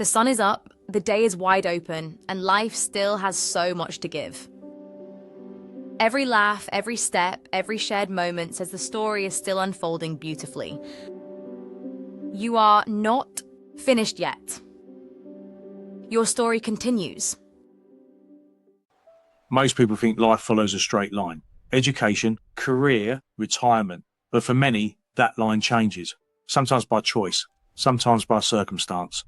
The sun is up, the day is wide open, and life still has so much to give. Every laugh, every step, every shared moment says the story is still unfolding beautifully. You are not finished yet. Your story continues. Most people think life follows a straight line. Education, career, retirement. But for many, that line changes. Sometimes by choice, sometimes by circumstance,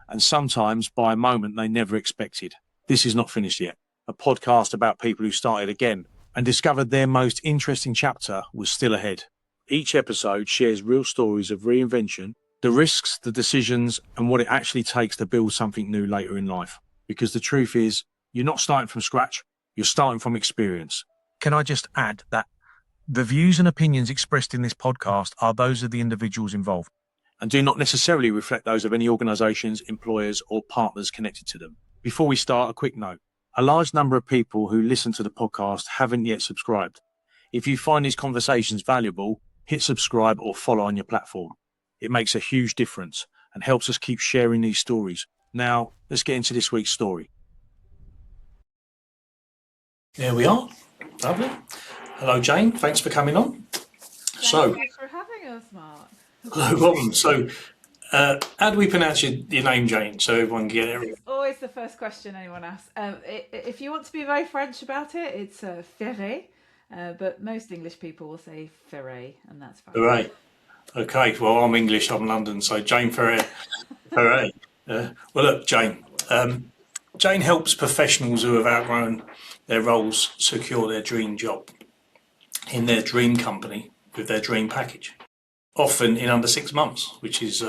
and sometimes by a moment they never expected. This is Not Finished Yet, a podcast about people who started again and discovered their most interesting chapter was still ahead. Each episode shares real stories of reinvention, the risks, the decisions, and what it actually takes to build something new later in life. Because the truth is, you're not starting from scratch, you're starting from experience. Can I just add that the views and opinions expressed in this podcast are those of the individuals involved and do not necessarily reflect those of any organisations, employers or partners connected to them. Before we start, a quick note. A large number of people who listen to the podcast haven't yet subscribed. If you find these conversations valuable, hit subscribe or follow on your platform. It makes a huge difference and helps us keep sharing these stories. Now, let's get into this week's story. There we are. Lovely. Hello, Jane. Thanks for coming on. Thank you for having us, Mark. No problem. So, how do we pronounce your name, Jane, so everyone can get it? It's always the first question anyone asks. If you want to be very French about it, it's Ferre, but most English people will say Ferre, and that's fine. Hooray. Okay, well, I'm English, I'm London, so Jane Ferré. Ferré. Well, look, Jane. Jane helps professionals who have outgrown their roles secure their dream job in their dream company with their dream package, often in under 6 months, which is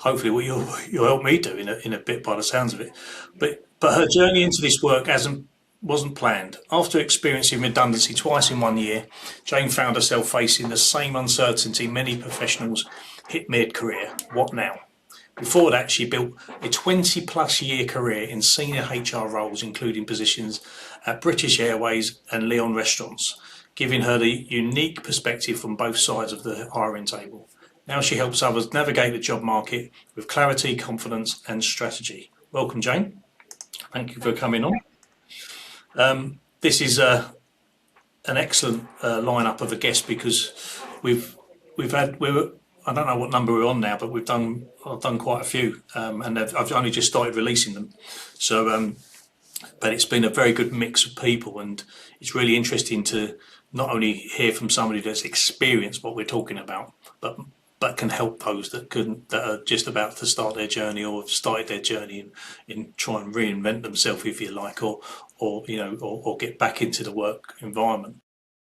hopefully what you'll help me do in a bit by the sounds of it. But her journey into this work wasn't planned. After experiencing redundancy twice in 1 year, Jane found herself facing the same uncertainty many professionals hit mid-career. What now? Before that, she built a 20-plus year career in senior HR roles, including positions at British Airways and Leon Restaurants, giving her the unique perspective from both sides of the hiring table. Now she helps others navigate the job market with clarity, confidence and strategy. Welcome, Jane. Thank you for coming on. This is an excellent lineup of a guest because I don't know what number we're on now, but I've done quite a few, and I've only just started releasing them. So, but it's been a very good mix of people, and it's really interesting to not only hear from somebody that's experienced what we're talking about, but can help those that are just about to start their journey or have started their journey in try and reinvent themselves, if you like, or get back into the work environment.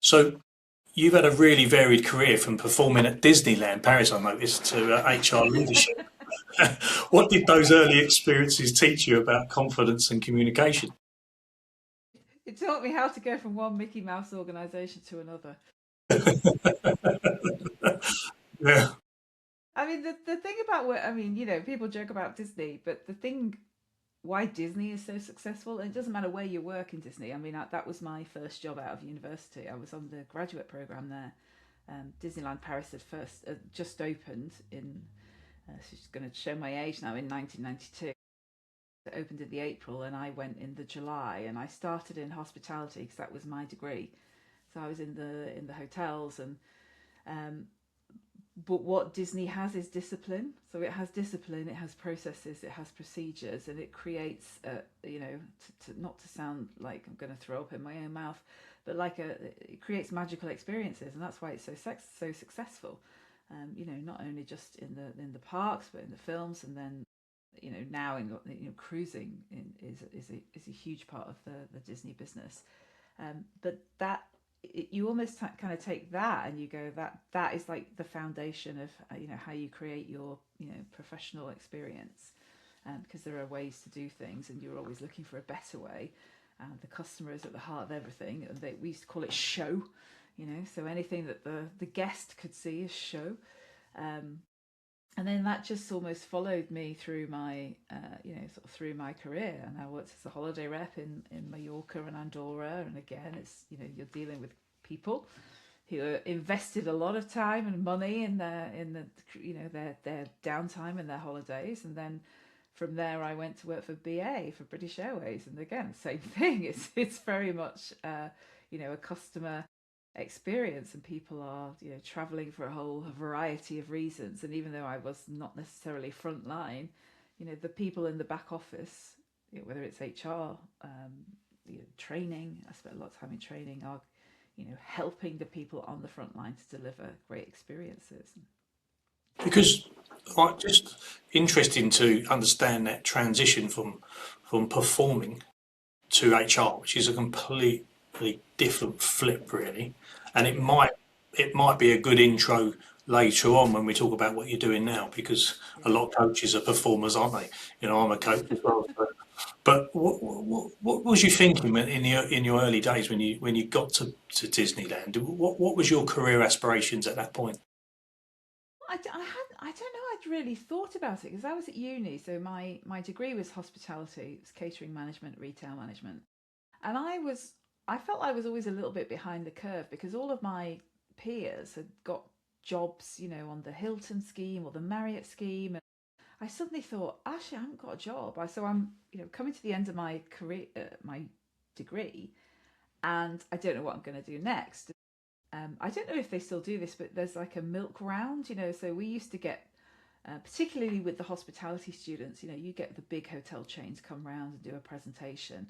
So. You've had a really varied career from performing at Disneyland Paris, I noticed, to HR leadership. What did those early experiences teach you about confidence and communication? It taught me how to go from one Mickey Mouse organisation to another. Yeah. I mean, the thing about people joke about Disney, but the thing why Disney is so successful, and it doesn't matter where you work in Disney. I mean, that was my first job out of university. I was on the graduate program there. Disneyland Paris had just opened in, she's going to show my age now, in 1992. It opened in the April and I went in the July, and I started in hospitality because that was my degree. So I was in the hotels and but what Disney has is discipline. So it has discipline, it has processes, it has procedures, and it creates, not to sound like I'm going to throw up in my own mouth, but it creates magical experiences, and that's why it's so successful. Not only just in the parks, but in the films, and then now in cruising is a huge part of the Disney business. But that. You almost kind of take that and you go that is like the foundation of how you create your professional experience, because there are ways to do things and you're always looking for a better way, and the customer is at the heart of everything, and we used to call it show, so anything that the guest could see is show, and then that just almost followed me through my through my career. And I worked as a holiday rep in Mallorca and Andorra, and again it's you're dealing with people who invested a lot of time and money in their downtime and their holidays, and then from there, I went to work for BA, for British Airways, and again, same thing. It's very much a customer experience, and people are traveling for a whole variety of reasons. And even though I was not necessarily frontline, the people in the back office, whether it's HR, training, I spent a lot of time in training, are helping the people on the front line to deliver great experiences. Because just interesting to understand that transition from performing to HR, which is a completely different flip, really. And it might be a good intro later on when we talk about what you're doing now, because a lot of coaches are performers, aren't they? I'm a coach as well. But what was you thinking in your early days when you got to Disneyland? What was your career aspirations at that point? I don't know. I'd really thought about it because I was at uni. So my degree was hospitality, it was catering management, retail management, and I felt I was always a little bit behind the curve because all of my peers had got jobs, on the Hilton scheme or the Marriott scheme, and I suddenly thought, actually, I haven't got a job. So I'm, coming to the end of my career, my degree, and I don't know what I'm going to do next. I don't know if they still do this, but there's like a milk round, so we used to get, particularly with the hospitality students, you get the big hotel chains come round and do a presentation.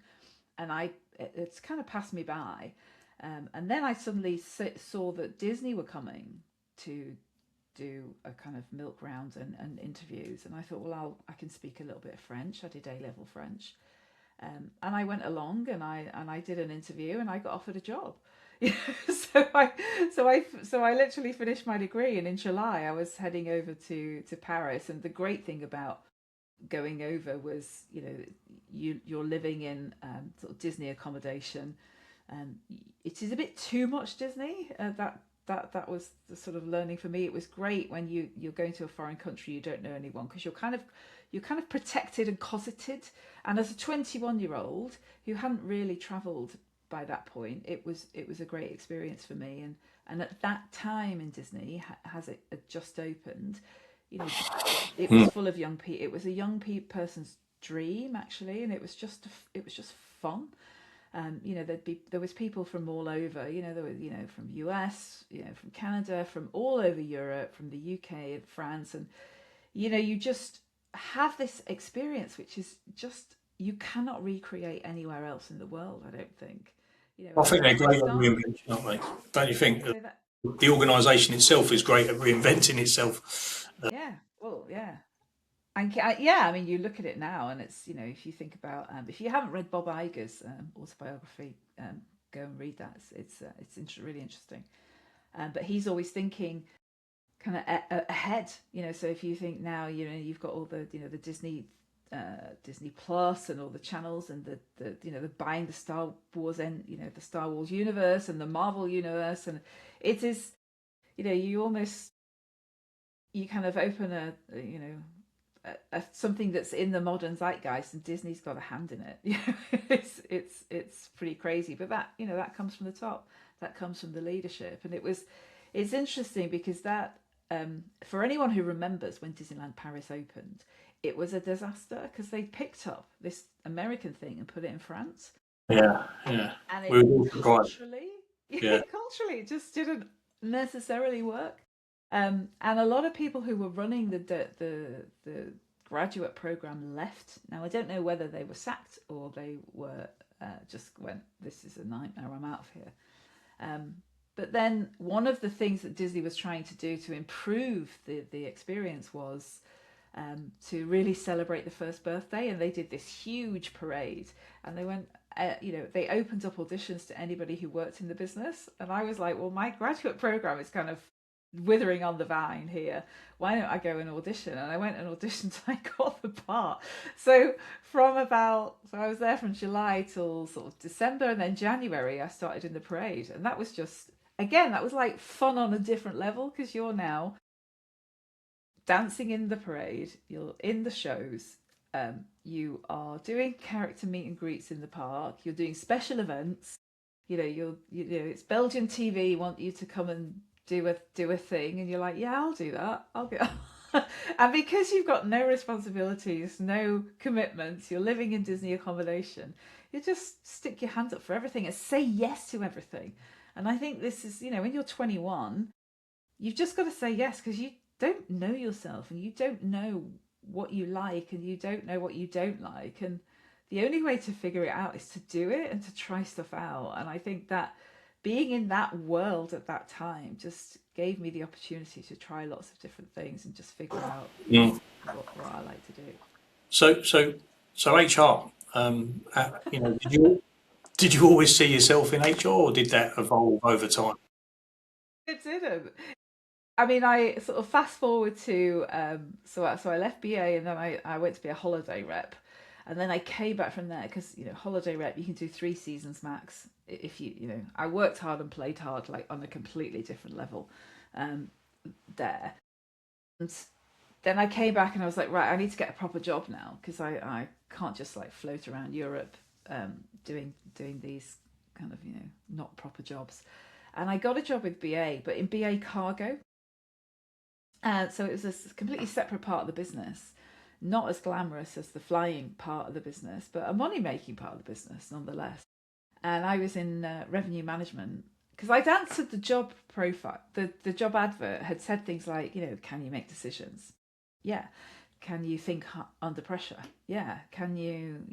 And it's kind of passed me by. And then I suddenly saw that Disney were coming to do a kind of milk round and interviews. And I thought, well, I can speak a little bit of French. I did A-level French. And I went along and I did an interview and I got offered a job. So I literally finished my degree, and in July I was heading over to Paris. And the great thing about going over was, you're living in sort of Disney accommodation, and it is a bit too much Disney. That was the sort of learning for me. It was great when you're going to a foreign country, you don't know anyone, because you're kind of protected and cosseted. And as a 21-year-old who hadn't really travelled by that point, it was a great experience for me. And at that time in Disney, has it had just opened, it was full of young people. It was a young person's dream, actually, and it was just fun. There was people from all over. There were from US, from Canada, from all over Europe, from the UK and France, and you just have this experience which is just, you cannot recreate anywhere else in the world, I don't think. I think they're great at reinvention, aren't they? Don't you think? The organisation itself is great at reinventing itself. Yeah, well, yeah. And yeah, I mean, you look at it now, and it's if you think about, if you haven't read Bob Iger's autobiography, go and read that. It's really interesting. But he's always thinking kind of ahead. So if you think now, you've got all the the Disney Plus and all the channels, and the buying the Star Wars and the Star Wars universe and the Marvel universe, and it is you kind of open a something that's in the modern zeitgeist, and Disney's got a hand in it. It's pretty crazy, but that comes from the top. That comes from the leadership, and it's interesting because that for anyone who remembers when Disneyland Paris opened, it was a disaster because they picked up this American thing and put it in France. Yeah. And we were all surprised. culturally, it just didn't necessarily work. And a lot of people who were running the graduate program left. Now, I don't know whether they were sacked or they were just went, this is a nightmare, I'm out of here. But then one of the things that Disney was trying to do to improve the experience was to really celebrate the first birthday. And they did this huge parade, and they went, they opened up auditions to anybody who worked in the business. And I was like, well, my graduate program is kind of withering on the vine here. Why don't I go and audition? And I went and auditioned and I got the part. So I was there from July till sort of December, and then January I started in the parade. And that was just, again, that was like fun on a different level, because you're now dancing in the parade, you're in the shows, you are doing character meet and greets in the park, you're doing special events, it's Belgian TV want you to come and do a thing, and you're like, yeah, I'll do that. And because you've got no responsibilities, no commitments, you're living in Disney accommodation, you just stick your hand up for everything and say yes to everything. And I think this is, when you're 21, you've just got to say yes, because you don't know yourself and you don't know what you like and you don't know what you don't like. And the only way to figure it out is to do it and to try stuff out. And I think that being in that world at that time just gave me the opportunity to try lots of different things and just figure out Mm. what I like to do. So HR. Did you always see yourself in HR, or did that evolve over time? It didn't. I mean, I sort of fast forward to so I left BA and then I went to be a holiday rep, and then I came back from there because holiday rep you can do 3 seasons max if I worked hard and played hard, like on a completely different level um, there. And then I came back and I was like, right, I need to get a proper job now because I can't just like float around Europe doing these kind of not proper jobs. And I got a job with BA, but in BA cargo. So it was a completely separate part of the business, not as glamorous as the flying part of the business, but a money making part of the business nonetheless. And I was in revenue management because I'd answered the job profile. The job advert had said things like, can you make decisions? Yeah. Can you think under pressure? Yeah. Can you,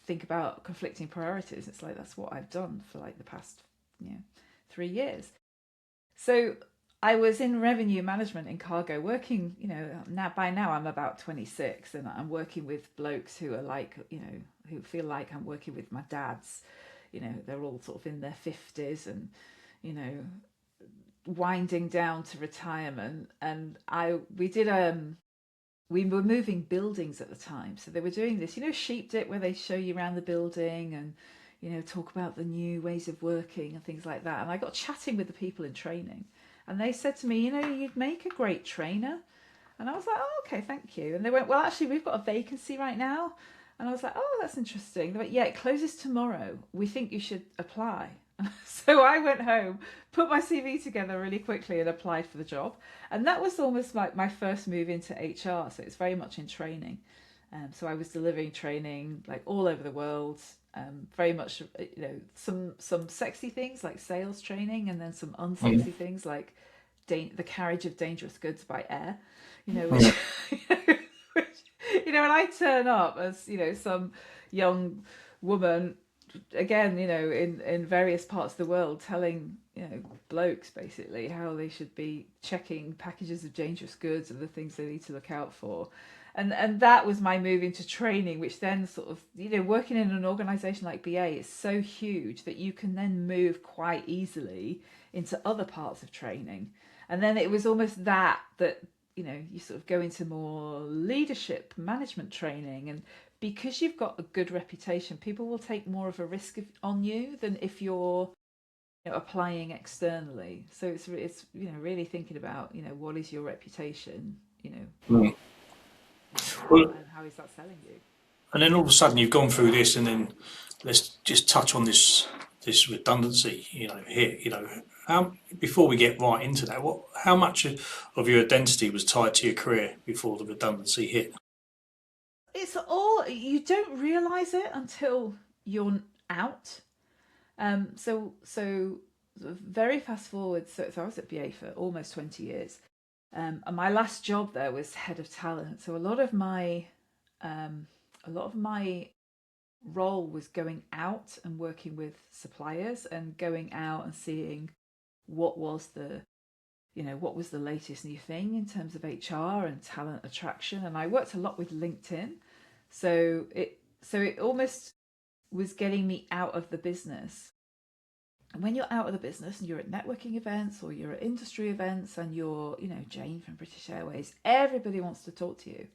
think about conflicting priorities? It's like, that's what I've done for like the past, 3 years. So I was in revenue management in cargo working, now I'm about 26 and I'm working with blokes who are like, who feel like I'm working with my dads. They're all sort of in their 50s and, winding down to retirement. And we were moving buildings at the time. So they were doing this, sheep dip where they show you around the building and, talk about the new ways of working and things like that. And I got chatting with the people in training. And they said to me, you'd make a great trainer. And I was like, oh, okay, thank you. And they went, well, actually, we've got a vacancy right now. And I was like, oh, that's interesting. They went, yeah, it closes tomorrow. We think you should apply. So I went home, put my CV together really quickly and applied for the job. And that was almost like my first move into HR. So it's very much in training. So I was delivering training like all over the world. Very much, some sexy things like sales training, and then some unsexy things like the carriage of dangerous goods by air. Which, and I turn up as some young woman again, in various parts of the world, telling blokes basically how they should be checking packages of dangerous goods and the things they need to look out for. And that was my move into training, which then sort of, working in an organization like BA is so huge that you can then move quite easily into other parts of training. And then it was almost that you sort of go into more leadership management training. And because you've got a good reputation, people will take more of a risk on you than if you're applying externally. So it's really thinking about what is your reputation, Mm. Well, and how is that selling you? and then all of a sudden you've gone through this, and then let's just touch on this redundancy. Here, before we get right into that, how much of your identity was tied to your career before the redundancy hit? It's all, you don't realize it until you're out. So very fast forward. So I was at BA for almost 20 years. And my last job there was head of talent. So a lot of my role was going out and working with suppliers and going out and seeing what was the latest new thing in terms of HR and talent attraction. And I worked a lot with LinkedIn. So it almost was getting me out of the business. And when you're out of the business and you're at networking events or you're at industry events and you're, Jane from British Airways, everybody wants to talk to you.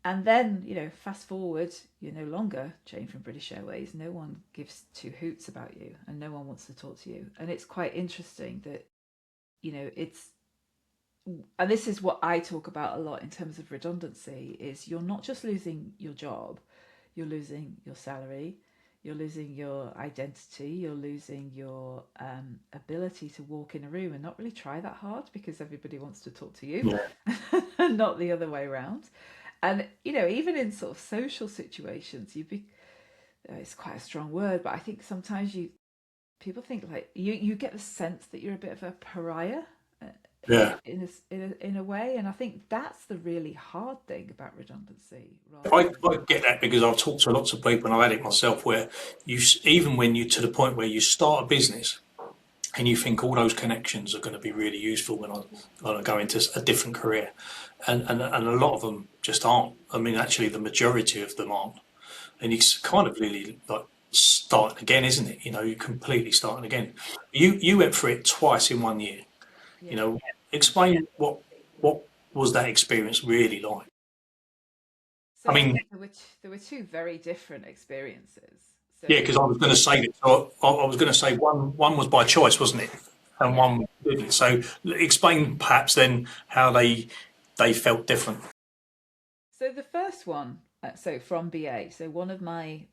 And then, fast forward, you're no longer Jane from British Airways. No one gives two hoots about you and no one wants to talk to you. And it's quite interesting that, and this is what I talk about a lot in terms of redundancy, is you're not just losing your job, you're losing your salary, you're losing your identity, you're losing your ability to walk in a room and not really try that hard because everybody wants to talk to you, Yeah. and not the other way around. And even in sort of social situations, it's quite a strong word, but I think sometimes people think like you get the sense that you're a bit of a pariah, uh, Yeah. in a way, and I think that's the really hard thing about redundancy. I get that because I've talked to lots of people and I've had it myself where even when you to the point where you start a business and you think all those connections are going to be really useful when I go into a different career, and a lot of them just aren't. I mean, actually, the majority of them aren't, and it's kind of really like starting again, isn't it? You're completely starting again. You went through it twice in 1 year. You Yeah. know, explain what was that experience really like? I So mean, there were two very different experiences. yeah, So because I was going to say that. So I was going to say one was by choice, wasn't it? And yeah. one didn't. So explain perhaps then how they felt different. So the first one, so from BA, so one of my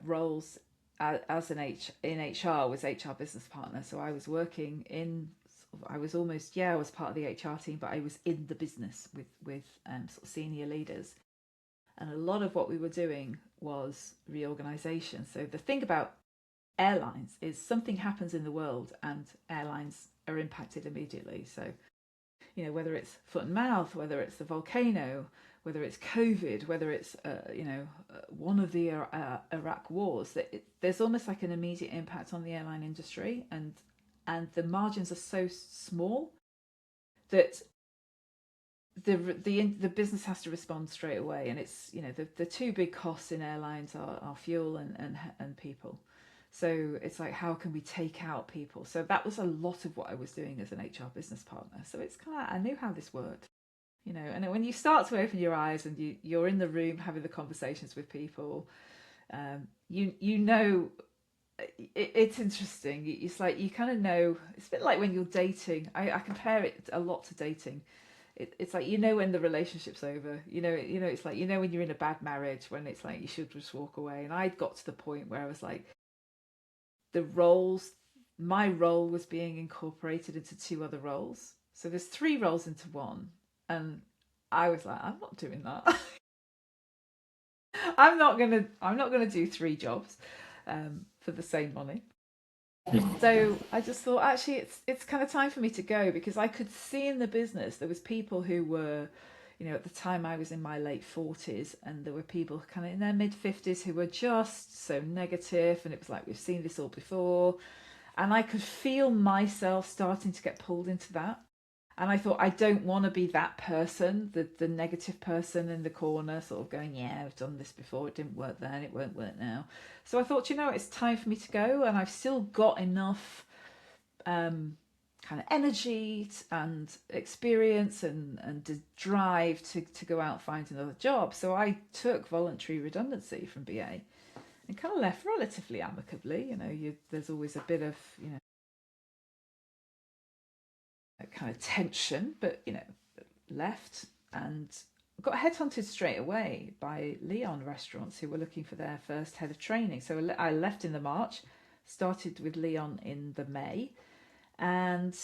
roles as in HR was HR business partner. So I was working I was almost, I was part of the HR team, but I was in the business with sort of senior leaders. And a lot of what we were doing was reorganization. So the thing about airlines is something happens in the world and airlines are impacted immediately. So whether it's foot and mouth, whether it's the volcano, whether it's COVID, whether it's one of the Iraq wars, there's almost like an immediate impact on the airline industry, and the margins are so small that the business has to respond straight away. And it's the two big costs in airlines are fuel and people. So it's like, how can we take out people? So that was a lot of what I was doing as an HR business partner. So it's kind of, I knew how this worked, and when you start to open your eyes and you're in the room having the conversations with people, it's interesting. It's like, you kind of know, it's a bit like when you're dating. I compare it a lot to dating. It's like, when the relationship's over, it's like, when you're in a bad marriage, when it's like you should just walk away. And I'd got to the point where I was like, my role was being incorporated into two other roles. So there's three roles into one. And I was like, I'm not doing that. I'm not gonna do three jobs for the same money. So I just thought, actually, it's kind of time for me to go, because I could see in the business there was people who were, at the time I was in my late 40s, and there were people kind of in their mid 50s who were just so negative, and it was like, we've seen this all before, and I could feel myself starting to get pulled into that. And I thought, I don't want to be that person, the negative person in the corner, sort of going, yeah, I've done this before, it didn't work then, it won't work now. So I thought, it's time for me to go, and I've still got enough kind of energy and experience and drive to go out and find another job. So I took voluntary redundancy from BA and kind of left relatively amicably. There's always a bit of, kind of tension, but left and got headhunted straight away by Leon Restaurants, who were looking for their first head of training. So I left in the March, started with Leon in the May, and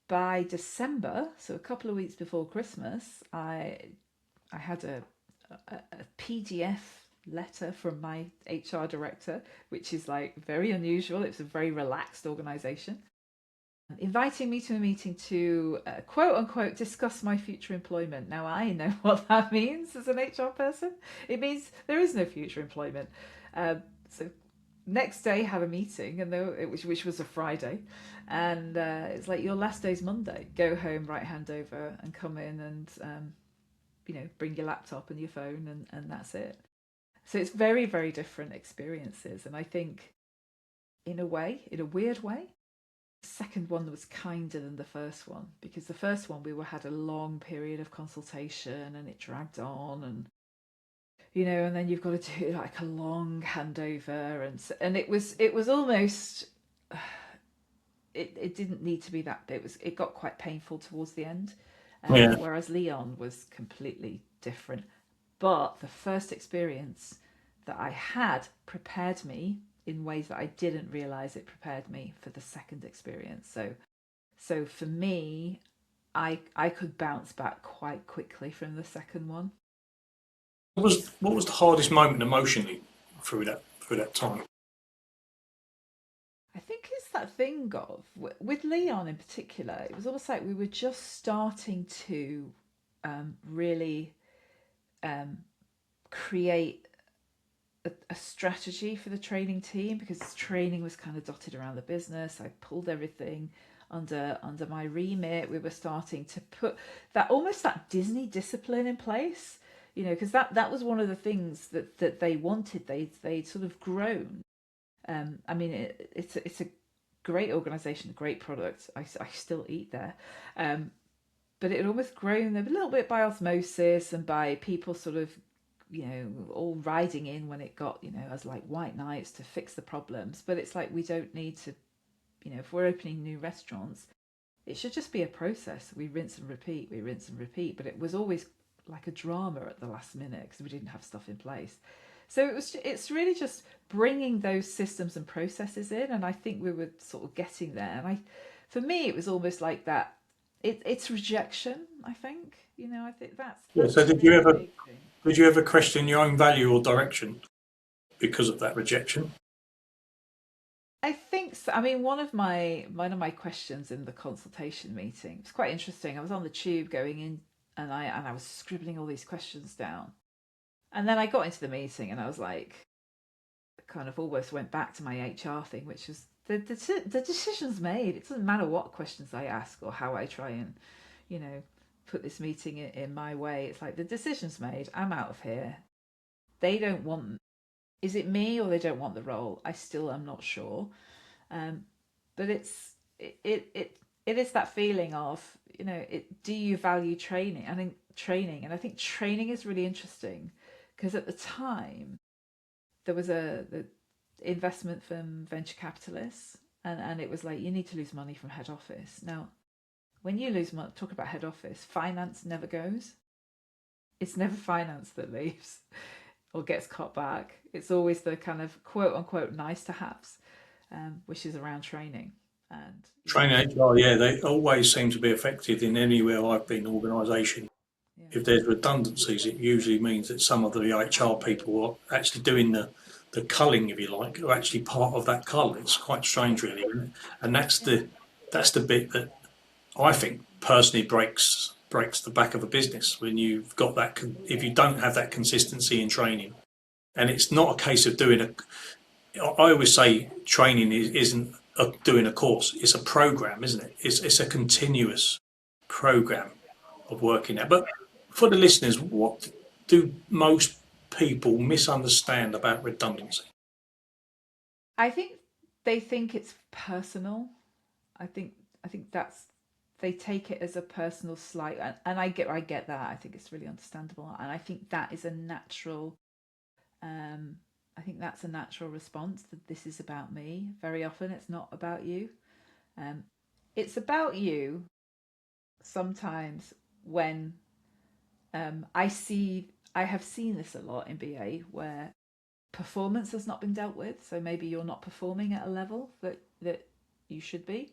by December, so a couple of weeks before Christmas, I had a PDF letter from my HR director, which is like very unusual. It was a very relaxed organisation, inviting me to a meeting to quote unquote discuss my future employment. Now, I know what that means as an HR person. It means there is no future employment. So next day had a meeting, and which was a Friday, and it's like, your last day's Monday. Go home, right hand over, and come in and bring your laptop and your phone, and that's it. So it's very, very different experiences, and I think in a weird way, the second one was kinder than the first one, because the first one we had a long period of consultation and it dragged on, and and then you've got to do like a long handover, and it was almost it didn't need to be that. It got quite painful towards the end, Yeah. whereas Leon was completely different. But the first experience that I had prepared me in ways that I didn't realize it prepared me for the second experience. So for me, I could bounce back quite quickly from the second one. What was the hardest moment emotionally through that time? I think it's that thing of with Leon in particular. It was almost like we were just starting to really create a strategy for the training team, because training was kind of dotted around the business. I pulled everything under my remit. We were starting to put that almost that Disney discipline in place, you know, because that was one of the things that they wanted. They'd sort of grown. I mean, it's a great organization, a great product. I still eat there. But it had almost grown a little bit by osmosis and by people sort of, you know, all riding in when it got, you know, as like white knights to fix the problems. But it's like, we don't need to, you know, if we're opening new restaurants, it should just be a process. We rinse and repeat, But it was always like a drama at the last minute because we didn't have stuff in place. So it's really just bringing those systems and processes in. And I think we were sort of getting there. And for me, it was almost like that. It's rejection, I think. You know, I think that's So did you ever question your own value or direction because of that rejection? I think so. I mean, one of my questions in the consultation meeting, it's quite interesting. I was on the tube going in, and I was scribbling all these questions down, and then I got into the meeting, and I was like, kind of almost went back to my HR thing, which was the decision's made. It doesn't matter what questions I ask or how I try and, you know, put this meeting in my way. It's like the decision's made. I'm out of here. They don't want. Is it me or they don't want the role? I still am not sure. But it is that feeling of, you know, do you value training? I think training is really interesting, because at the time there was the investment from venture capitalists, and it was like, you need to lose money from head office. Now, when you lose money, talk about head office, finance never goes. It's never finance that leaves or gets cut back. It's always the kind of quote unquote nice to haves, which is around training. And Training HR, yeah, they always seem to be affected in anywhere I've been organisation. yeah. If there's redundancies, it usually means that some of the HR people are actually doing the culling, if you like, are actually part of that cull. It's quite strange, really, isn't it? And that's the bit that I think personally breaks the back of a business, when you've got that. If you don't have that consistency in training, and it's not a case of doing I always say training isn't doing a course; it's a program, isn't it? It's a continuous program of working out. But for the listeners, what do most people misunderstand about redundancy? I think they think it's personal. I think that's, they take it as a personal slight, and I get that. I think it's really understandable, and I think that is a natural. I think that's a natural response, that this is about me. Very often, it's not about you. It's about you. Sometimes when I have seen this a lot in BA, where performance has not been dealt with. So maybe you're not performing at a level that you should be.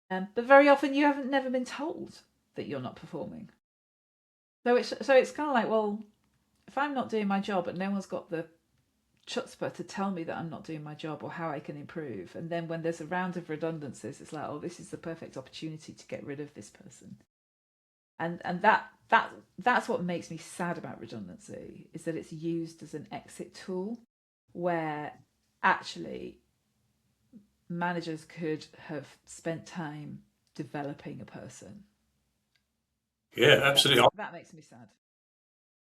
But very often you haven't never been told that you're not performing. So it's kind of like, well, if I'm not doing my job and no one's got the chutzpah to tell me that I'm not doing my job or how I can improve, and then when there's a round of redundancies, it's like, oh, this is the perfect opportunity to get rid of this person. And that's what makes me sad about redundancy, is that it's used as an exit tool, where actually managers could have spent time developing a person. Yeah, absolutely. That makes me sad.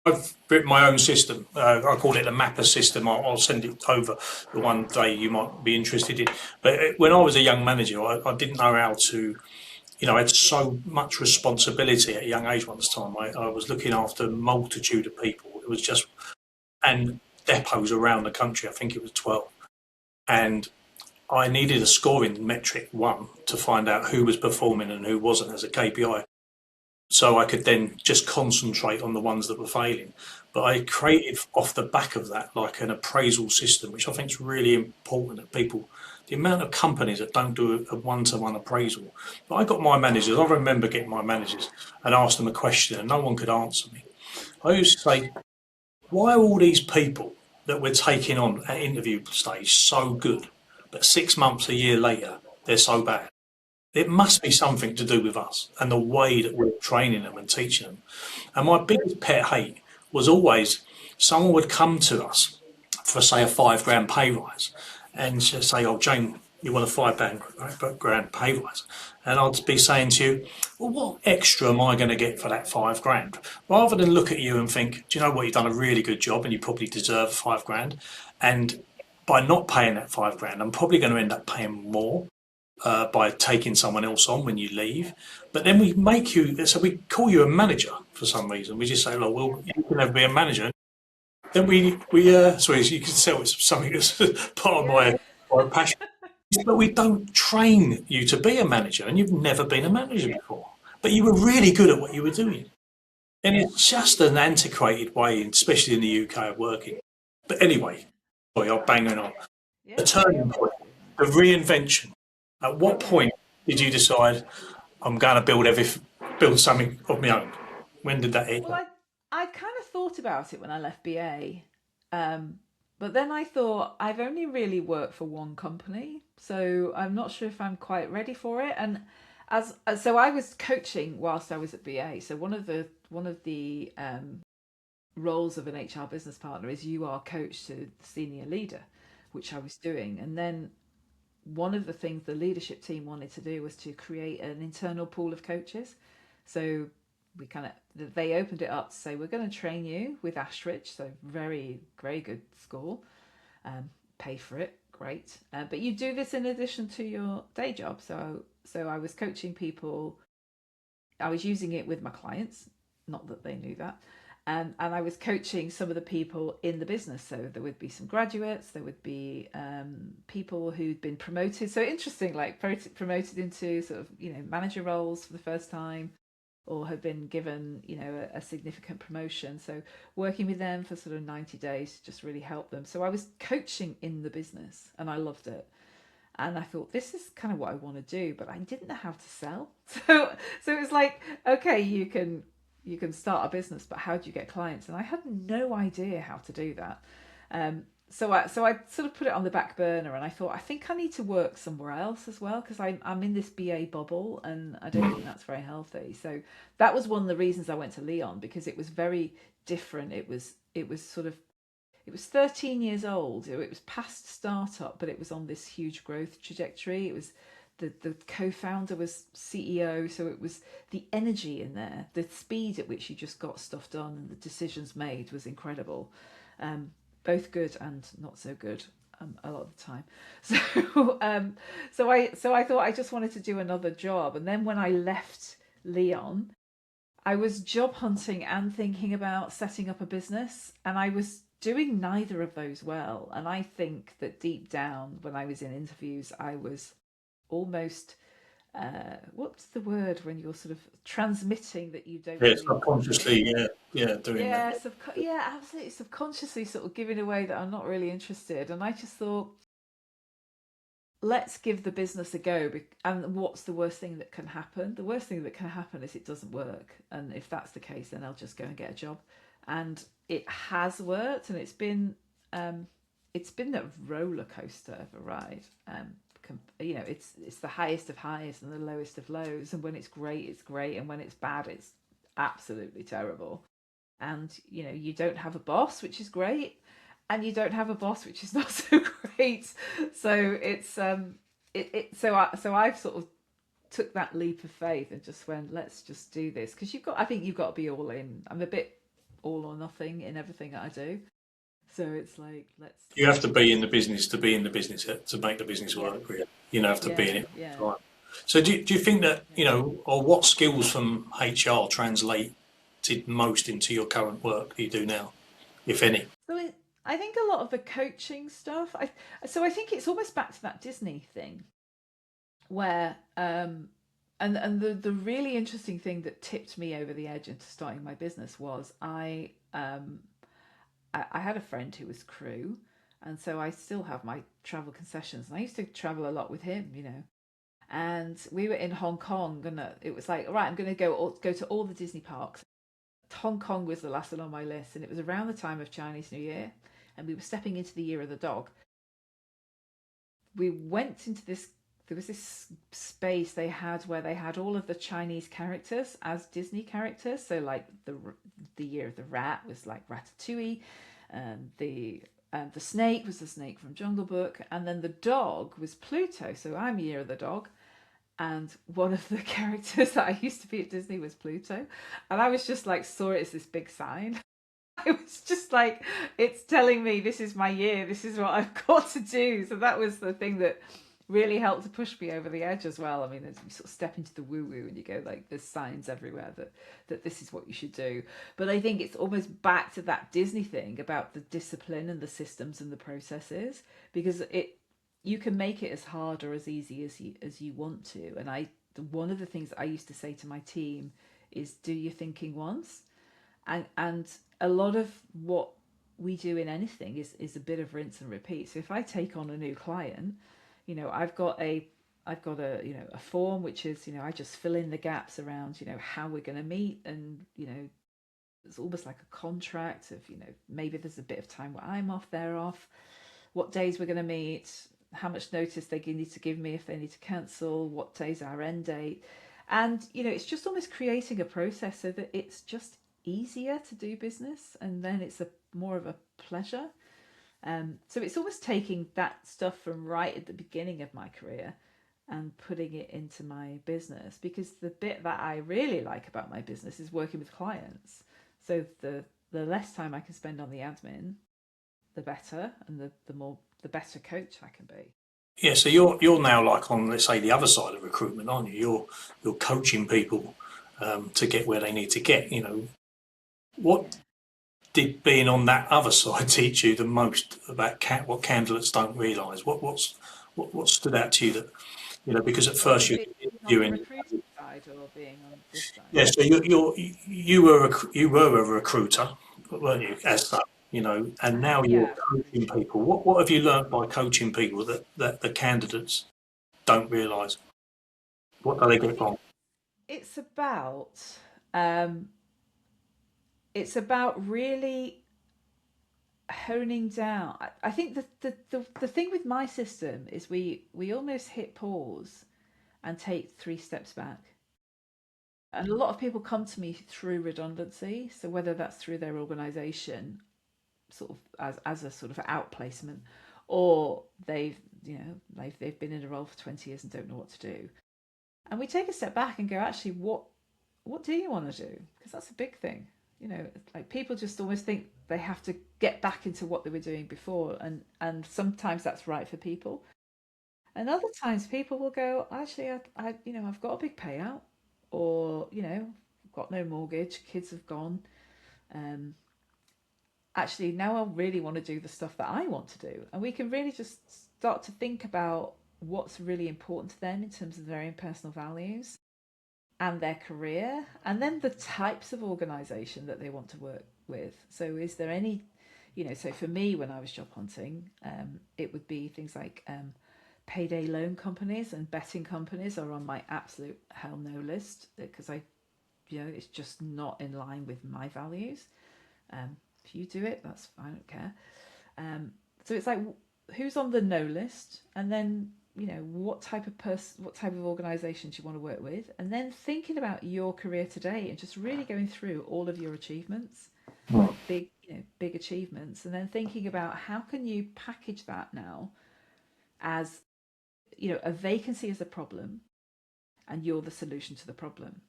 I've written my own system. I call it the Mapper system. I'll send it over the one day you might be interested in. But when I was a young manager, I didn't know how to, I had so much responsibility at a young age once time. I was looking after a multitude of people. It was just, and depots around the country. I think it was 12. And I needed a scoring metric, one, to find out who was performing and who wasn't as a KPI. So I could then just concentrate on the ones that were failing. But I created off the back of that like an appraisal system, which I think is really important that people, the amount of companies that don't do a one-to-one appraisal. But I got my managers, I remember getting my managers and asked them a question and no one could answer me. I used to say, why are all these people that we're taking on at interview stage so good, but 6 months, a year later, they're so bad? It must be something to do with us and the way that we're training them and teaching them. And my biggest pet hate was always someone would come to us for, say, a 5 grand pay rise and just say, oh, Jane, you want a 5 grand pay rise? And I'd be saying to you, well, what extra am I going to get for that 5 grand? Rather than look at you and think, do you know what, you've done a really good job and you probably deserve 5 grand. And by not paying that 5 grand, I'm probably going to end up paying more by taking someone else on when you leave. But then we make you, so we call you a manager for some reason. We just say, oh, well, you can never be a manager. Then sorry, you can tell it's something that's part of my passion. But we don't train you to be a manager, and you've never been a manager before. But you were really good at what you were doing. And it's just an antiquated way, especially in the UK, of working. But anyway, sorry, I'm banging on. The turning point, the reinvention. At what point did you decide I'm going to build something of my own? When did that hit? Well, I kind of thought about it when I left BA, but then I thought I've only really worked for one company, so I'm not sure if I'm quite ready for it. And so I was coaching whilst I was at BA. So one of the roles of an HR business partner is you are coach to the senior leader, which I was doing. And then one of the things the leadership team wanted to do was to create an internal pool of coaches. So they opened it up to say, we're going to train you with Ashridge, so very, very good school, pay for it, great. But you do this in addition to your day job. So I was coaching people, I was using it with my clients, not that they knew that. And I was coaching some of the people in the business. So there would be some graduates, there would be people who'd been promoted. So interesting, like promoted into sort of, manager roles for the first time, or had been given, a significant promotion. So working with them for sort of 90 days just really helped them. So I was coaching in the business and I loved it. And I thought, this is kind of what I want to do, but I didn't know how to sell. So it was like, okay, you can start a business, but how do you get clients? And I had no idea how to do that. So I sort of put it on the back burner, and I thought, I think I need to work somewhere else as well, because I'm in this BA bubble and I don't think that's very healthy. So that was one of the reasons I went to Leon, because it was very different. It was 13 years old. It was past startup, but it was on this huge growth trajectory. It was the co-founder was CEO, so it was the energy in there, the speed at which you just got stuff done and the decisions made was incredible. Both good and not so good a lot of the time. So I thought I just wanted to do another job. And then when I left Leon, I was job hunting and thinking about setting up a business, and I was doing neither of those well. And I think that deep down, when I was in interviews, I was almost what's the word when you're sort of transmitting that you don't really subconsciously doing that. Absolutely subconsciously sort of giving away that I'm not really interested. And I just thought, let's give the business a go. And what's the worst thing that can happen? The worst thing that can happen is it doesn't work, and if that's the case, then I'll just go and get a job. And it has worked, and it's been a roller coaster of a ride. It's the highest of highs and the lowest of lows, and when it's great, and when it's bad, it's absolutely terrible. And you don't have a boss, which is great, and you don't have a boss, which is not so great. So it's so I've sort of took that leap of faith and just went, let's just do this, because I think you've got to be all in. I'm a bit all or nothing in everything that I do. So it's like, you have to be in the business to be in the business, to make the business work. Really, you have to be in it. Yeah. Right. So do you think that or what skills from HR translated most into your current work that you do now, if any? So I think a lot of the coaching stuff. I think it's almost back to that Disney thing, where and the really interesting thing that tipped me over the edge into starting my business was I I had a friend who was crew, and so I still have my travel concessions, and I used to travel a lot with him, you know. And we were in Hong Kong, and it was like, all right, I'm going to go to all the Disney parks. Hong Kong was the last one on my list, and it was around the time of Chinese New Year, and we were stepping into the year of the dog. We went into this. There was this space they had where they had all of the Chinese characters as Disney characters. So like the year of the rat was like Ratatouille, and the snake was the snake from Jungle Book, and then the dog was Pluto. So I'm year of the dog, and one of the characters that I used to be at Disney was Pluto, and I was just like saw it as this big sign. I was just like, it's telling me this is my year, this is what I've got to do. So that was the thing that really helped to push me over the edge as well. I mean, as you sort of step into the woo-woo and you go like, there's signs everywhere that this is what you should do. But I think it's almost back to that Disney thing about the discipline and the systems and the processes, because you can make it as hard or as easy as you want to. And one of the things I used to say to my team is do your thinking once. And a lot of what we do in anything is a bit of rinse and repeat. So if I take on a new client, you know, I've got a you know, a form which is, you know, I just fill in the gaps around, you know, how we're going to meet, and you know, it's almost like a contract of, you know, maybe there's a bit of time where I'm off, they're off, what days we're going to meet, how much notice they need to give me if they need to cancel, what day's our end date. And you know, it's just almost creating a process so that it's just easier to do business, and then it's more of a pleasure. So it's almost taking that stuff from right at the beginning of my career and putting it into my business, because the bit that I really like about my business is working with clients. So the less time I can spend on the admin, the better, and the better coach I can be. Yeah, so you're now like on, let's say, the other side of recruitment, aren't you? You're coaching people to get where they need to get. You know, what did being on that other side teach you the most about what candidates don't realise? What stood out to you that, you know, because at first Being on the recruiting side or being on this side? yeah, so you were a recruiter, weren't you, as such, you know, and now you're coaching people. What have you learned by coaching people that the candidates don't realise? What do they get wrong? It's about really honing down. I think the thing with my system is we almost hit pause and take 3 steps back. And a lot of people come to me through redundancy. So whether that's through their organisation, sort of as a sort of outplacement, or they've been in a role for 20 years and don't know what to do. And we take a step back and go, actually, what do you want to do? Because that's a big thing. You know, like people just almost think they have to get back into what they were doing before, and sometimes that's right for people. And other times people will go, actually, I've got a big payout, or you know, I've got no mortgage, kids have gone. Actually, now I really want to do the stuff that I want to do, and we can really just start to think about what's really important to them in terms of their own personal values and their career, and then the types of organisation that they want to work with. So is there any, you know, so for me when I was job hunting, it would be things like payday loan companies and betting companies are on my absolute hell no list, because it's just not in line with my values. If you do it, I don't care. So it's like, who's on the no list, and then, you know, what type of organisation do you want to work with, and then thinking about your career today and just really going through all of your achievements, like big achievements, and then thinking about how can you package that now as, you know, a vacancy is a problem and you're the solution to the problem.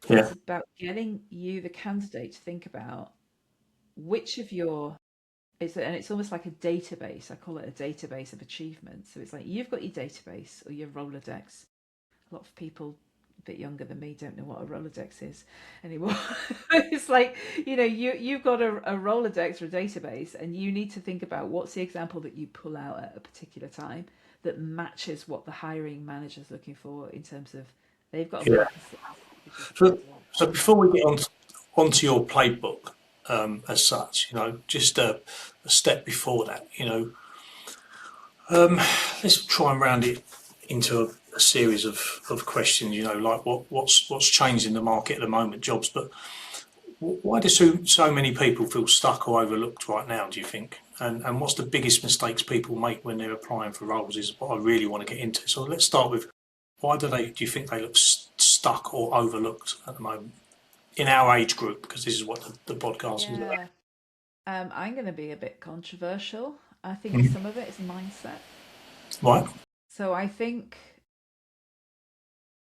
So it's about getting you, the candidate, to think about which of your and it's almost like a database. I call it a database of achievements. So it's like you've got your database or your Rolodex. A lot of people a bit younger than me don't know what a Rolodex is anymore. It's like, you know, you've got a Rolodex or a database, and you need to think about what's the example that you pull out at a particular time that matches what the hiring manager's looking for in terms of they've got a So before we get onto your playbook, as such. Just a step before that. Let's try and round it into a series of questions. Like what's changed in the market at the moment, jobs, but why do so many people feel stuck or overlooked right now, do you think? And what's the biggest mistakes people make when they're applying for roles is what I really want to get into. So let's start with, why do you think they look stuck or overlooked at the moment in our age group? Because this is what the podcast is about. Yeah. I'm going to be a bit controversial. I think Mhm. some of it is mindset. Right. So I think,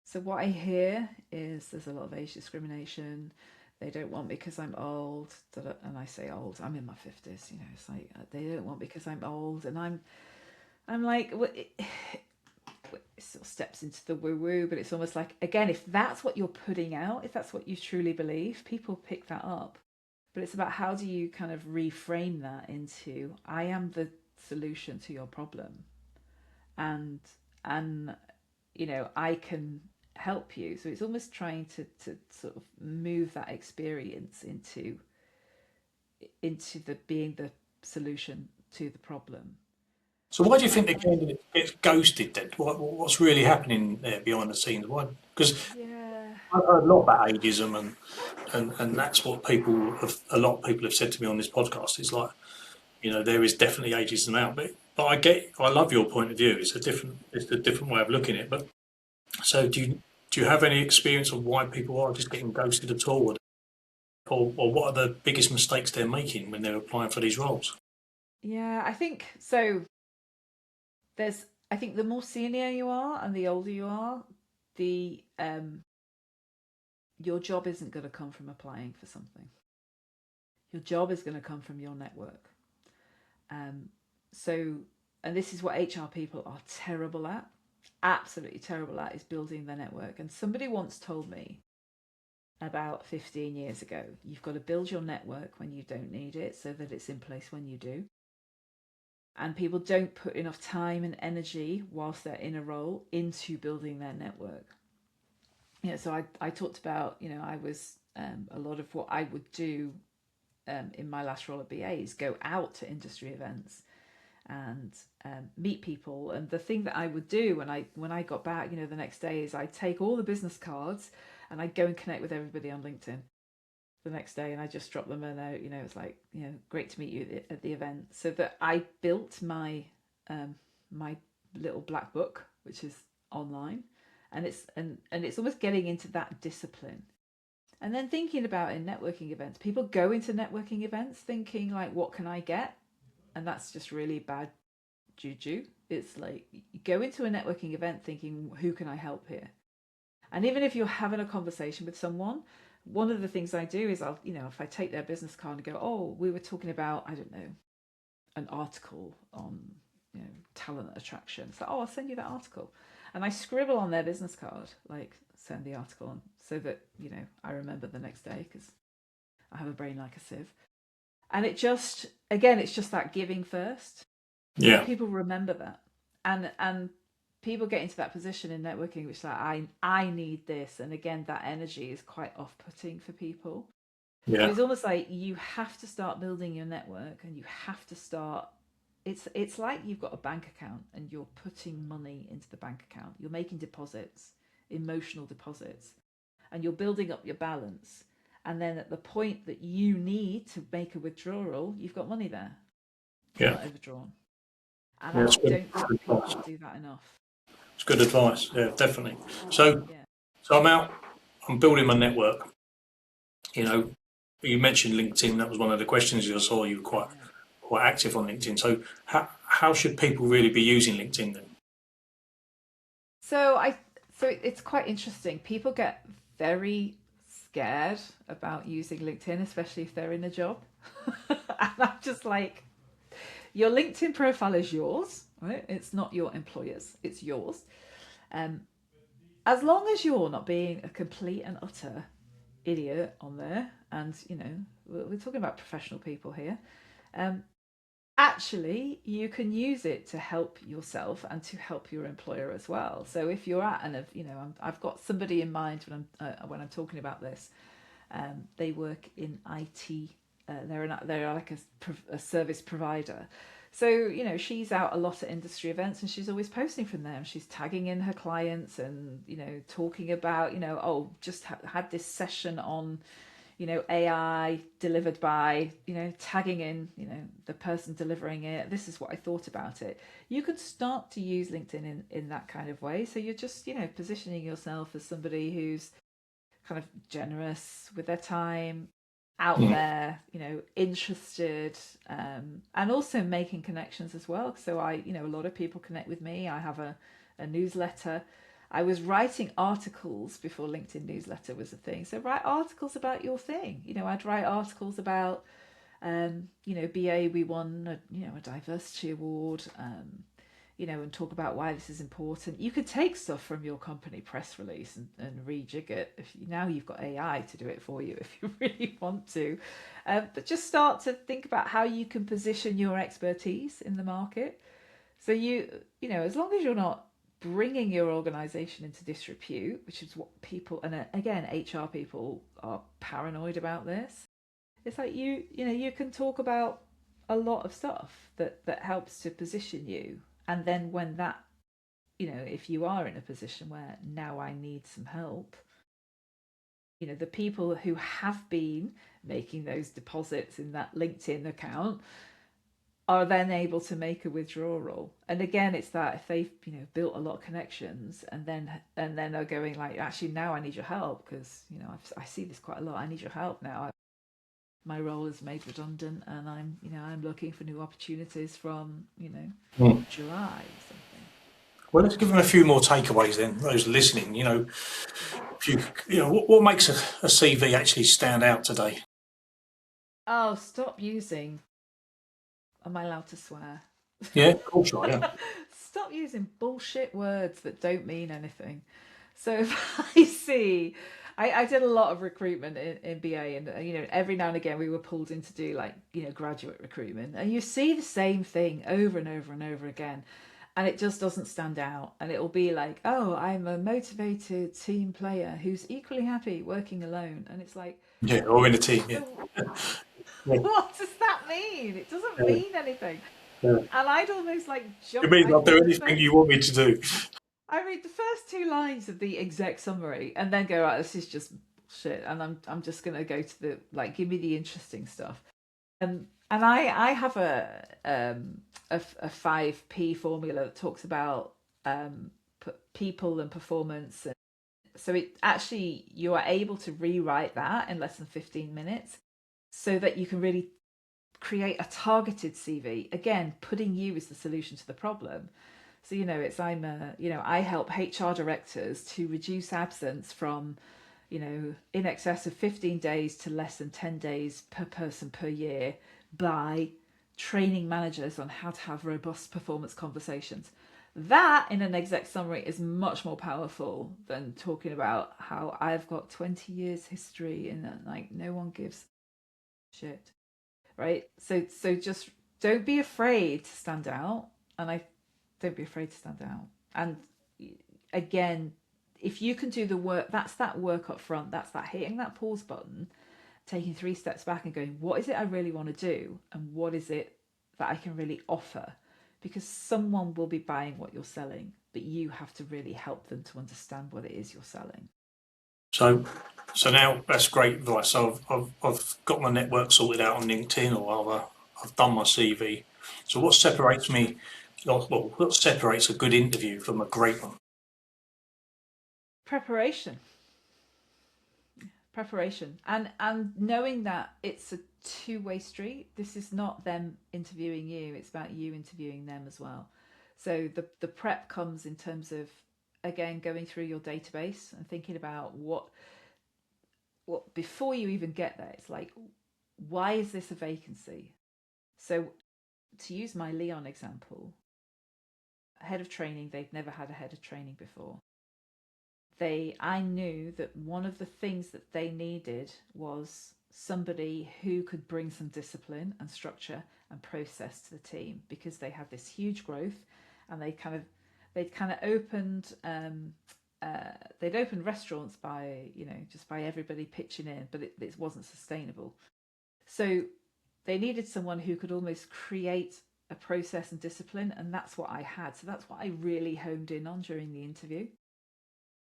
so what I hear is there's a lot of age discrimination. They don't want me because I'm old, and I say old. I'm in my 50s. It's like they don't want me because I'm old, and I'm like, it sort of steps into the woo woo, but it's almost like, again, if that's what you're putting out, if that's what you truly believe, people pick that up. But it's about how do you kind of reframe that into, I am the solution to your problem, and and I can help you. So it's almost trying to sort of move that experience into the being the solution to the problem. So why do you And think the candidate gets ghosted then? What's really happening there behind the scenes? Why? Because yeah, I've heard a lot about ageism, and that's what a lot of people have said to me on this podcast. It's like, there is definitely ageism out there. But I love your point of view. It's a different way of looking at it. But so do you have any experience of why people are just getting ghosted at all? Or what are the biggest mistakes they're making when they're applying for these roles? yeah, I think so. I think the more senior you are and the older you are, the your job isn't going to come from applying for something. Your job is going to come from your network. Um, so, and this is what HR people are terrible at, absolutely terrible at, is building their network. And somebody once told me about 15 years ago, you've got to build your network when you don't need it so that it's in place when you do. And people don't put enough time and energy whilst they're in a role into building their network. So I talked about, I was a lot of what I would do in my last role at BA is go out to industry events and meet people. And the thing that I would do when I got back, the next day, is I'd take all the business cards and I'd go and connect with everybody on LinkedIn the next day, and I just dropped them a note. It's like, great to meet you at the event. So that I built my little black book, which is online, and it's almost getting into that discipline. And then thinking about in networking events, people go into networking events thinking like, what can I get? And that's just really bad juju. It's like you go into a networking event thinking, who can I help here? And even if you're having a conversation with someone, one of the things I do is if I take their business card and go, oh, we were talking about, I don't know, an article on, talent attraction. So, oh, I'll send you that article. And I scribble on their business card, like send the article on, so that, I remember the next day, because I have a brain like a sieve. And it's just that giving first. So Yeah. people remember that. And people get into that position in networking, which is like, I need this. And again, that energy is quite off-putting for people. So Yeah. it's almost like you have to start building your network, and you have to start. It's like you've got a bank account and you're putting money into the bank account. You're making deposits, emotional deposits, and you're building up your balance. And then at the point that you need to make a withdrawal, you've got money there. It's Yeah. not overdrawn. And Yeah, I it's good. don't think people do that enough. It's good advice. Yeah, definitely. So, Yeah. so I'm out. I'm building my network. You know, you mentioned LinkedIn. That was one of the questions I saw. You were quite active on LinkedIn. So, how should people really be using LinkedIn then? So it's quite interesting. People get very scared about using LinkedIn, especially if they're in a job. And I'm just like, your LinkedIn profile is yours, right? It's not your employer's, it's yours. As long as you're not being a complete and utter idiot on there, and we're talking about professional people here. Actually, you can use it to help yourself and to help your employer as well. So if you're at I've got somebody in mind when I'm talking about this. They work in IT they're like a service provider. So, you know, she's out a lot at industry events and she's always posting from them. She's tagging in her clients and, you know, talking about, you know, oh, just had this session on, you know, AI delivered by, you know, tagging in, you know, the person delivering it. This is what I thought about it. You could start to use LinkedIn in that kind of way. So you're just, you know, positioning yourself as somebody who's kind of generous with their time, out there, you know, interested, and also making connections as well. So you know, a lot of people connect with me. I have a newsletter. I was writing articles before LinkedIn newsletter was a thing. So write articles about your thing. You know, I'd write articles about, you know, BA, we won a diversity award, you know, and talk about why this is important. You could take stuff from your company press release and rejig it. Now you've got AI to do it for you if you really want to. But just start to think about how you can position your expertise in the market. So you know, as long as you're not bringing your organization into disrepute, which is what people, and again, HR people are paranoid about this. It's like you know, you can talk about a lot of stuff that helps to position you. And then when that, you know, if you are in a position where now I need some help, you know, the people who have been making those deposits in that LinkedIn account are then able to make a withdrawal. And again, it's that if they've, you know, built a lot of connections and then are going like, actually now I need your help because, you know, I see this quite a lot. I need your help now. My role is made redundant and I'm, you know, I'm looking for new opportunities from, you know, July or something. Well, let's give them a few more takeaways then. Those listening, you know, what makes a CV actually stand out today? Oh, stop using. Am I allowed to swear? Yeah, of course, right. Yeah. Stop using bullshit words that don't mean anything. So if I see, I did a lot of recruitment in BA, and you know, every now and again we were pulled in to do like, you know, graduate recruitment, and you see the same thing over and over and over again, and it just doesn't stand out. And it'll be like, oh, I'm a motivated team player who's equally happy working alone, and it's like, Yeah, or in a team. Yeah. what does that mean? It doesn't Yeah. mean anything. Yeah. And I'd almost like You jump. mean I'll do anything you want me to do? I read the first two lines of the exec summary and then go, right, this is just shit, and I'm just gonna go to the, like, give me the interesting stuff. And I have a 5P formula that talks about people and performance. And so it actually, you are able to rewrite that in less than 15 minutes so that you can really create a targeted CV. Again, putting you as the solution to the problem. So, you know, I help HR directors to reduce absence from, you know, in excess of 15 days to less than 10 days per person per year by training managers on how to have robust performance conversations. That in an exec summary is much more powerful than talking about how I've got 20 years history and like no one gives shit. Right? So just don't be afraid to stand out. And I don't be afraid to stand out. And again, if you can do the work, that's that work up front, that's that hitting that pause button, taking 3 steps back and going, what is it I really want to do? And what is it that I can really offer? Because someone will be buying what you're selling, but you have to really help them to understand what it is you're selling. So now that's great advice. So I've got my network sorted out on LinkedIn, or I've done my CV. So what separates me? Well, what separates a good interview from a great one? Preparation and knowing that it's a two-way street. This is not them interviewing you, it's about you interviewing them as well. So the prep comes in terms of, again, going through your database and thinking about what before you even get there. It's like, why is this a vacancy? So to use my Leon example, head of training, they'd never had a head of training before. I knew that one of the things that they needed was somebody who could bring some discipline and structure and process to the team, because they had this huge growth and they'd kind of opened they'd opened restaurants by, you know, just by everybody pitching in, but it wasn't sustainable. So they needed someone who could almost create a process and discipline, and that's what I had. So that's what I really honed in on during the interview.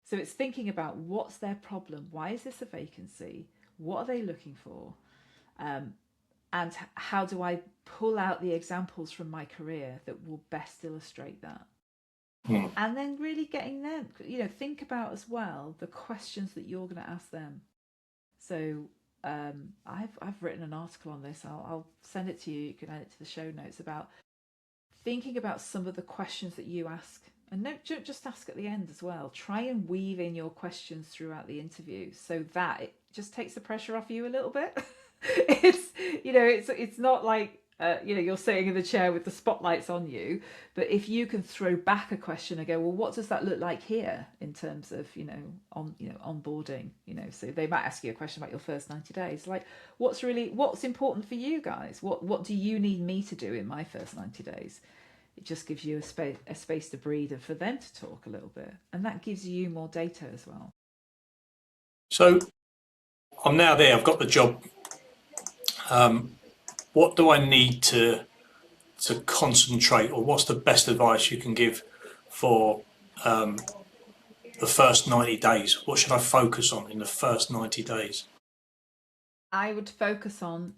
So it's thinking about what's their problem, why is this a vacancy, what are they looking for, and how do I pull out the examples from my career that will best illustrate that. And then really getting them, think about as well the questions that you're going to ask them. So I've written an article on this. I'll send it to you. You can add it to the show notes about thinking about some of the questions that you ask. And don't just ask at the end as well. Try and weave in your questions throughout the interview so that it just takes the pressure off you a little bit. It's not like you're sitting in the chair with the spotlights on you, but if you can throw back a question and go, well, what does that look like here in terms of onboarding? So they might ask you a question about your first 90 days, like what's important for you guys? What do you need me to do in my first 90 days? It just gives you a space to breathe and for them to talk a little bit, and that gives you more data as well. So I'm now there. I've got the job. What do I need to concentrate, or what's the best advice you can give for the first 90 days? What should I focus on in the first 90 days? I would focus on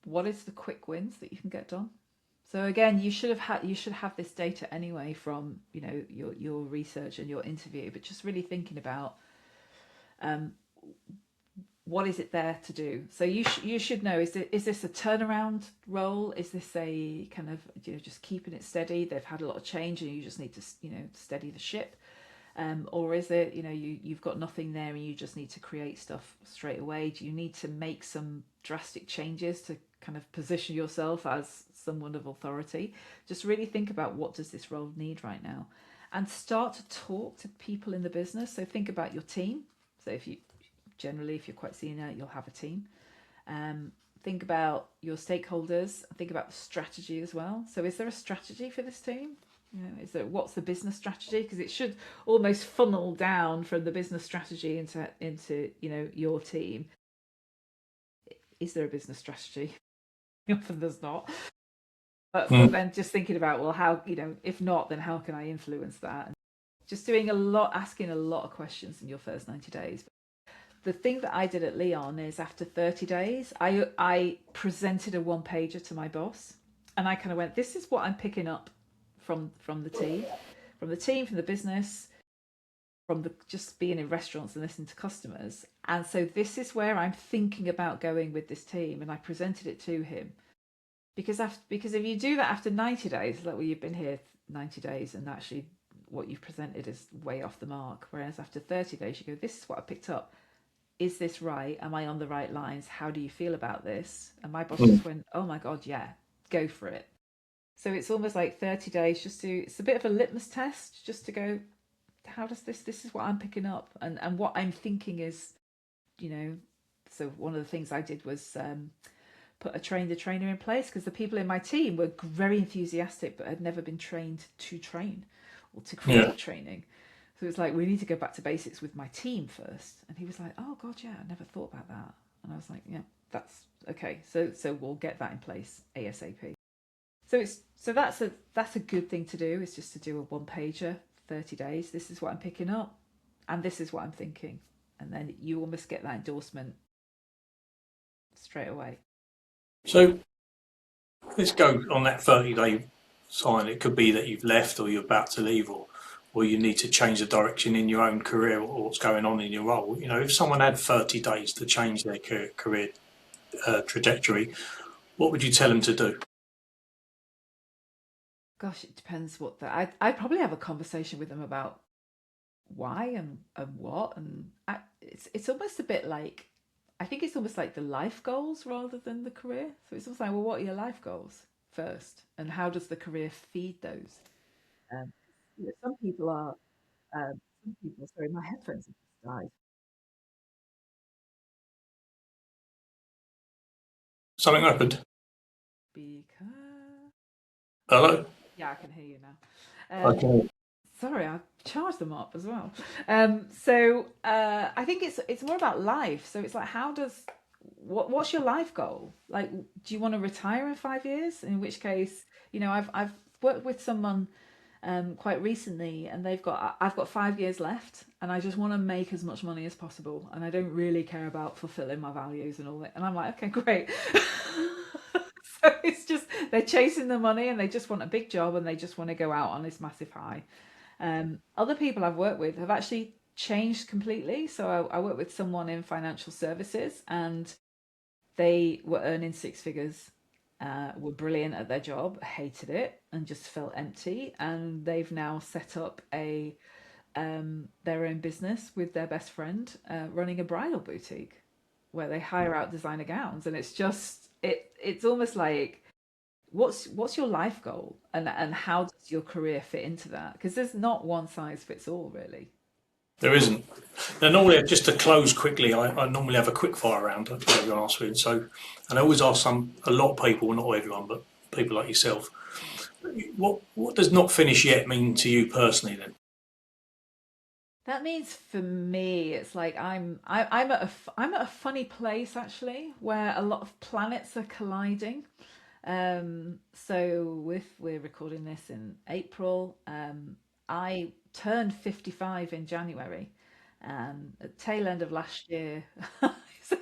what is the quick wins that you can get done. So again, you should have this data anyway from your research and your interview, but just really thinking about what is it there to do. So you should know, is this a turnaround role? Is this a kind of just keeping it steady? They've had a lot of change and you just need to steady the ship, or is it you've got nothing there and you just need to create stuff straight away? Do you need to make some drastic changes to kind of position yourself as someone of authority? Just really think about what does this role need right now, and start to talk to people in the business. So think about your team. So if you're quite senior, you'll have a team. Think about your stakeholders. Think about the strategy as well. So is there a strategy for this team? What's the business strategy? Because it should almost funnel down from the business strategy into your team. Is there a business strategy? Often there's not. But then just thinking about, well, how, if not, then how can I influence that? And just asking a lot of questions in your first 90 days. The thing that I did at Leon is after 30 days, I presented a one-pager to my boss, and I kind of went, this is what I'm picking up from the team, from the business, from just being in restaurants and listening to customers. And so this is where I'm thinking about going with this team. And I presented it to him because if you do that after 90 days, like, well, you've been here 90 days and actually what you've presented is way off the mark. Whereas after 30 days, you go, this is what I picked up. Is this right? Am I on the right lines? How do you feel about this? And my boss just went, oh my God, yeah, go for it. So it's almost like 30 days it's a bit of a litmus test just to go, how does this is what I'm picking up. And what I'm thinking is, so one of the things I did was put a train the trainer in place, because the people in my team were very enthusiastic, but had never been trained to train or to create training. So it's like, we need to go back to basics with my team first. And he was like, oh God, yeah, I never thought about that. And I was like, yeah, that's okay. So we'll get that in place ASAP. So that's a good thing to do, is just to do a one-pager, 30 days. This is what I'm picking up and this is what I'm thinking. And then you almost get that endorsement straight away. So let's go on that 30-day sign. It could be that you've left, or you're about to leave, or you need to change the direction in your own career, or what's going on in your role. If someone had 30 days to change their career trajectory, what would you tell them to do? Gosh, it depends I'd probably have a conversation with them about why and what. And it's almost a bit like, I think it's almost like the life goals rather than the career. So it's almost like, well, what are your life goals first? And how does the career feed those? Sorry, my headphones have just died. Something happened? Because... Hello? Yeah, I can hear you now. Okay. Sorry, I charged them up as well. I think it's more about life. So it's like, how does what's your life goal? Like, do you want to retire in 5 years? In which case, I've worked with someone quite recently, and I've got 5 years left, and I just want to make as much money as possible, and I don't really care about fulfilling my values and all that. And I'm like, okay, great. So it's just they're chasing the money, and they just want a big job, and they just want to go out on this massive high. Other people I've worked with have actually changed completely. So I worked with someone in financial services, and they were earning six figures, were brilliant at their job, hated it, and just felt empty. And they've now set up their own business with their best friend, running a bridal boutique where they hire out designer gowns. And it's just it's almost like, what's your life goal, and how does your career fit into that? Because there's not one size fits all, really. There isn't. Now, normally, just to close quickly, I normally have a quick fire round that everyone asks me. So, and I always ask a lot of people, not everyone, but people like yourself, what does not finish yet mean to you personally then? That means for me, it's like I'm at a funny place actually, where a lot of planets are colliding. So if we're recording this in April, I turned 55 in January, at tail end of last year. So,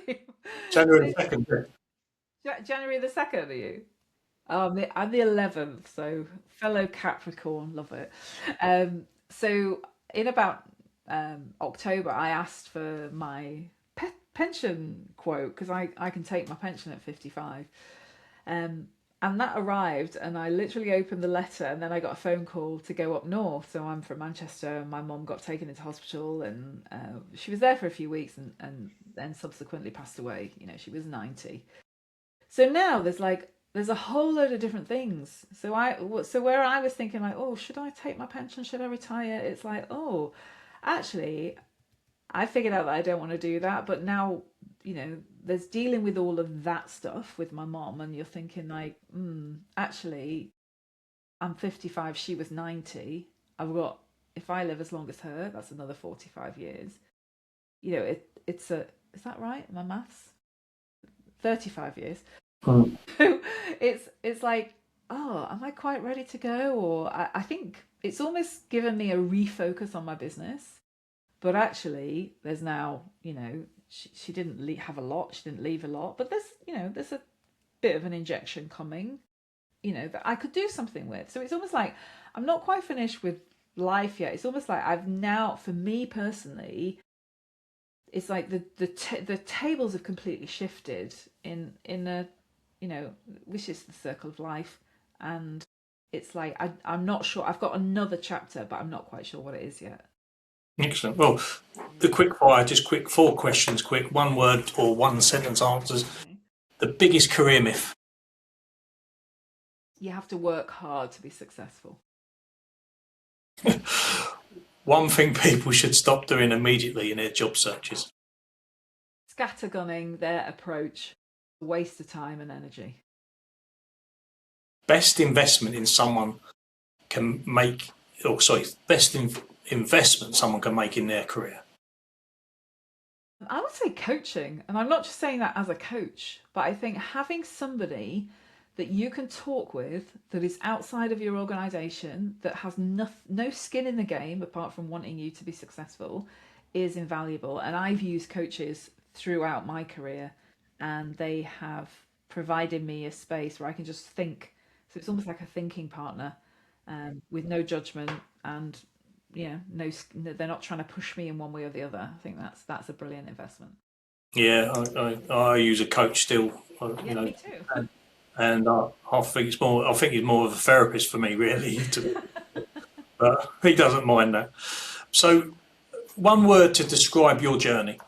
January the 2nd, yeah. January the 2nd, are you? Oh, I'm the 11th, so fellow Capricorn, love it. So in about October, I asked for my pension quote, because I can take my pension at 55. And that arrived, and I literally opened the letter, and then I got a phone call to go up north. So I'm from Manchester, and my mum got taken into hospital, and she was there for a few weeks, and then subsequently passed away. She was 90. So now there's a whole load of different things. So where I was thinking like, oh, should I take my pension? Should I retire? It's like, oh, actually, I figured out that I don't want to do that. But now, there's dealing with all of that stuff with my mom, and you're thinking like, actually, I'm 55. She was 90. If I live as long as her, that's another 45 years. Is that right? My maths? 35 years. Mm. It's like, oh, am I quite ready to go? Or I think it's almost given me a refocus on my business. But actually, there's now, she didn't have a lot, she didn't leave a lot, but there's a bit of an injection coming, that I could do something with. So it's almost like I'm not quite finished with life yet. It's almost like I've now, for me personally, it's like the tables have completely shifted in a, which is the circle of life. And it's like I'm not sure. I've got another chapter, but I'm not quite sure what it is yet. Excellent. Well, the quick fire, just quick, 4 questions, quick, one word or one sentence answers. Okay. The biggest career myth. You have to work hard to be successful. One thing people should stop doing immediately in their job searches. Scattergunning their approach, a waste of time and energy. Best investment in someone can make, investment someone can make in their career. I would say coaching, and I'm not just saying that as a coach, but I think having somebody that you can talk with that is outside of your organization, that has no skin in the game apart from wanting you to be successful, is invaluable. And I've used coaches throughout my career, and they have provided me a space where I can just think. So it's almost like a thinking partner, with no judgment, and no, they're not trying to push me in one way or the other. I think that's a brilliant investment. Yeah, I use a coach still. Yeah, me too. And I think it's more. I think he's more of a therapist for me, really. But he doesn't mind that. So, one word to describe your journey.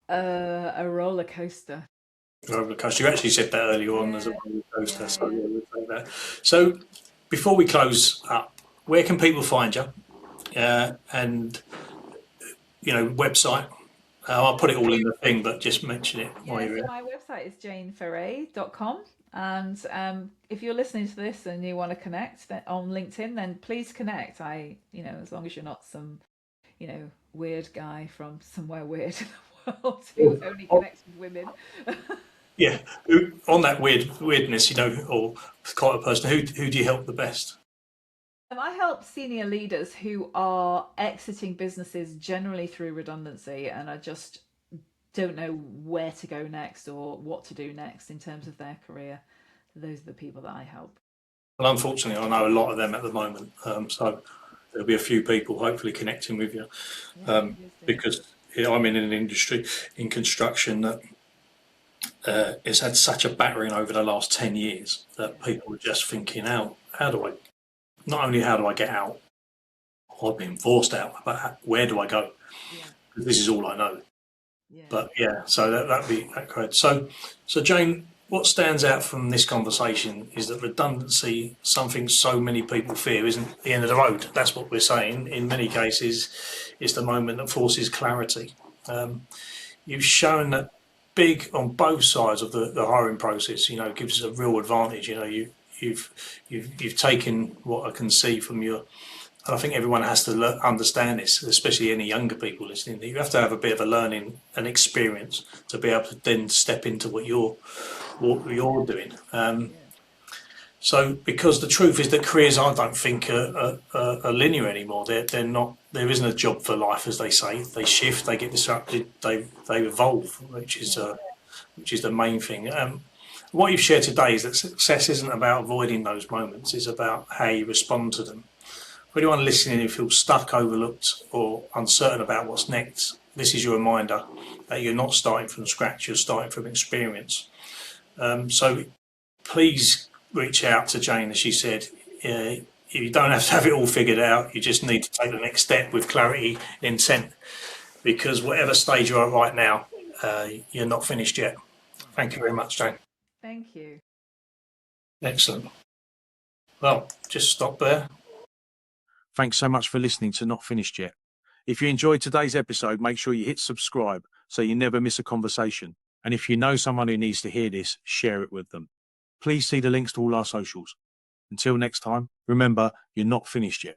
A roller coaster. Roller coaster. You actually said that earlier on as a roller coaster. Yeah, So yeah. yeah, we'll take that. So, before we close up, where can people find you? And website. I'll put it all in the thing, but just mention it while Yeah, you're so here. my website is janeferré.com. And if you're listening to this and you want to connect on LinkedIn, then please connect. As long as you're not some, weird guy from somewhere weird in or to only connect with women. Yeah. On that weirdness, or quite a person, who do you help the best? I help senior leaders who are exiting businesses generally through redundancy and are just don't know where to go next or what to do next in terms of their career. Those are the people that I help. Well, unfortunately, I know a lot of them at the moment, so there'll be a few people hopefully connecting with you, because I'm in an industry in construction that it's had such a battering over the last 10 years that people are just thinking, how do I, not only how do I get out, I've been forced out, but where do I go? Yeah. Because this is all I know. Yeah. But yeah, so that'd be great. So Jane, what stands out from this conversation is that redundancy, something so many people fear, isn't the end of the road. That's what we're saying. In many cases, it's the moment that forces clarity. You've shown that big on both sides of the hiring process. Gives us a real advantage. You've taken what I can see from your. And I think everyone has to understand this, especially any younger people listening. You have to have a bit of a learning and experience to be able to then step into what you're doing. So, because the truth is that careers, I don't think are linear anymore. They're not. There isn't a job for life, as they say. They shift, they get disrupted, they evolve, which is the main thing. What you've shared today is that success isn't about avoiding those moments; it's about how you respond to them. For anyone listening who feels stuck, overlooked, or uncertain about what's next, this is your reminder that you're not starting from scratch, you're starting from experience. So please reach out to Jane, as she said. You don't have to have it all figured out, you just need to take the next step with clarity and intent, because whatever stage you're at right now, you're not finished yet. Thank you very much, Jane. Thank you. Excellent. Well, just stop there. Thanks so much for listening to Not Finished Yet. If you enjoyed today's episode, make sure you hit subscribe so you never miss a conversation. And if you know someone who needs to hear this, share it with them. Please see the links to all our socials. Until next time, remember, you're not finished yet.